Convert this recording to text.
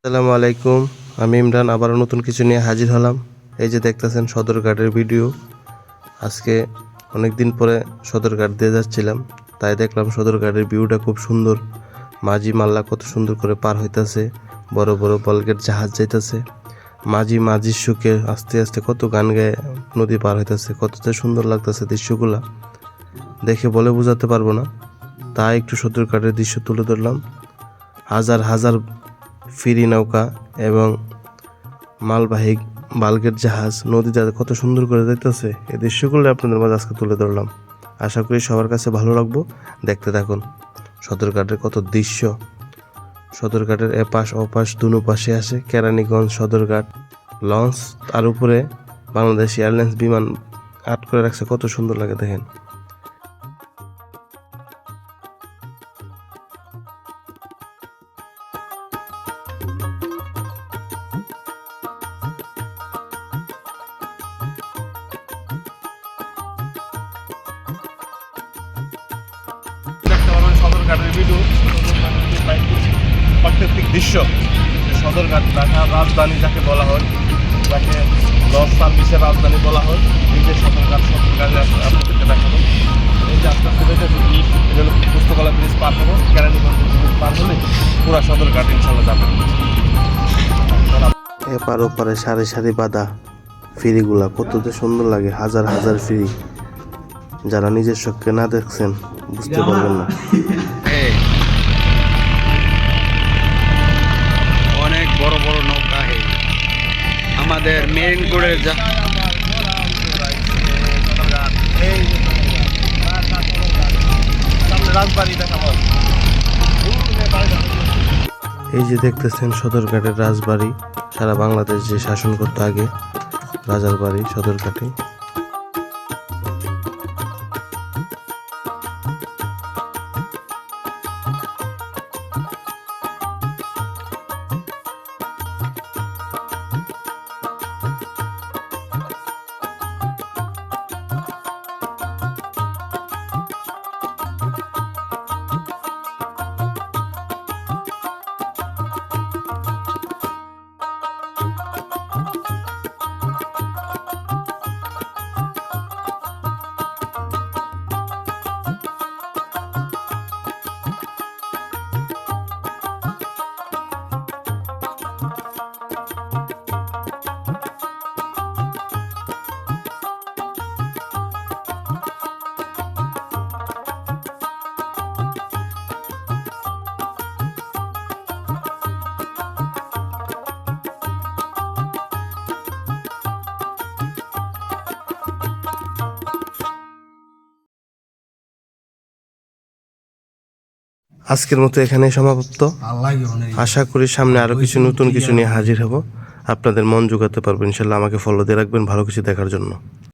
আসসালামু আলাইকুম। আমি ইমরান আবারও নতুন কিছু নিয়ে হাজির হলাম। এই যে দেখতেছেন সদরঘাটের ভিডিও। আজকে অনেক দিন পরে সদরঘাট দিয়ে যাচ্ছিলাম, তাই দেখলাম সদরঘাটের ভিউটা খুব সুন্দর। মাঝি মাল্লা কত সুন্দর করে পার হইতাছে, বড় বড় বলগেট জাহাজ যাইতাছে। মাঝির সুখে আস্তে আস্তে কত গান গায়ে নদী পার হইতাছে, কতটা সুন্দর লাগতেছে দৃশ্যগুলা, দেখে বলে বোঝাতে পারবো না। তাই একটু সদরঘাটের দৃশ্য তুলে ধরলাম। হাজার হাজার ফেরি নৌকা এবং মালবাহী বালগেট জাহাজ নদীতে কত সুন্দর করে যাইতেছে, এই দৃশ্যগুলো আপনাদের মাঝে আজকে তুলে ধরলাম। আশা করি সবার কাছে ভালো লাগবো। দেখতে থাকুন সদরঘাটের কত দৃশ্য। সদরঘাটের এপাশ ওপাশ দুনো পাশে আসে কেরানীগঞ্জ সদরঘাট লঞ্চ, তার উপরে বাংলাদেশ এয়ারলাইন্স বিমান আট করে রাখছে, কত সুন্দর লাগে দেখেন। সদরঘাটের ভিডিও, প্রাকৃতিক দৃশ্য। সদরঘাট ঢাকার রাজধানী যাকে বলা হয়, যাকে লঞ্চ সার্ভিসের রাজধানী বলা হয়, নিজের সদরঘাটে আপনাদেরকে দেখাবো। এই যে আস্তে আস্তে ব্রিজ, এটা হলো পুস্তকালয় ব্রিজ পার হবো, কেরানীগঞ্জ ব্রিজ পার হলে পুরা সদরঘাট ইনশাল্লাহ যাবে। এপার ওপারে সারি সারি বাঁধা ফেরিগুলা কত যে সুন্দর লাগে, হাজার হাজার ফেরি। যারা নিজের চোখে না দেখছেন বুঝতে পারবেন না। অনেক বড় বড় নৌকা আমাদের মেরিনগড়ের এই যে দেখতেছেন সদরঘাটের রাজবাড়ি, সারা বাংলাদেশ যে শাসন করতো আগে, রাজার বাড়ি সদরঘাটে। আজকের মতো এখানেই সমাপ্ত। আশা করি সামনে আরো কিছু নতুন কিছু নিয়ে হাজির হব, আপনাদের মন জোগাতে পারবো ইনশাল্লাহ। আমাকে ফলো দিয়ে রাখবেন ভালো কিছু দেখার জন্য।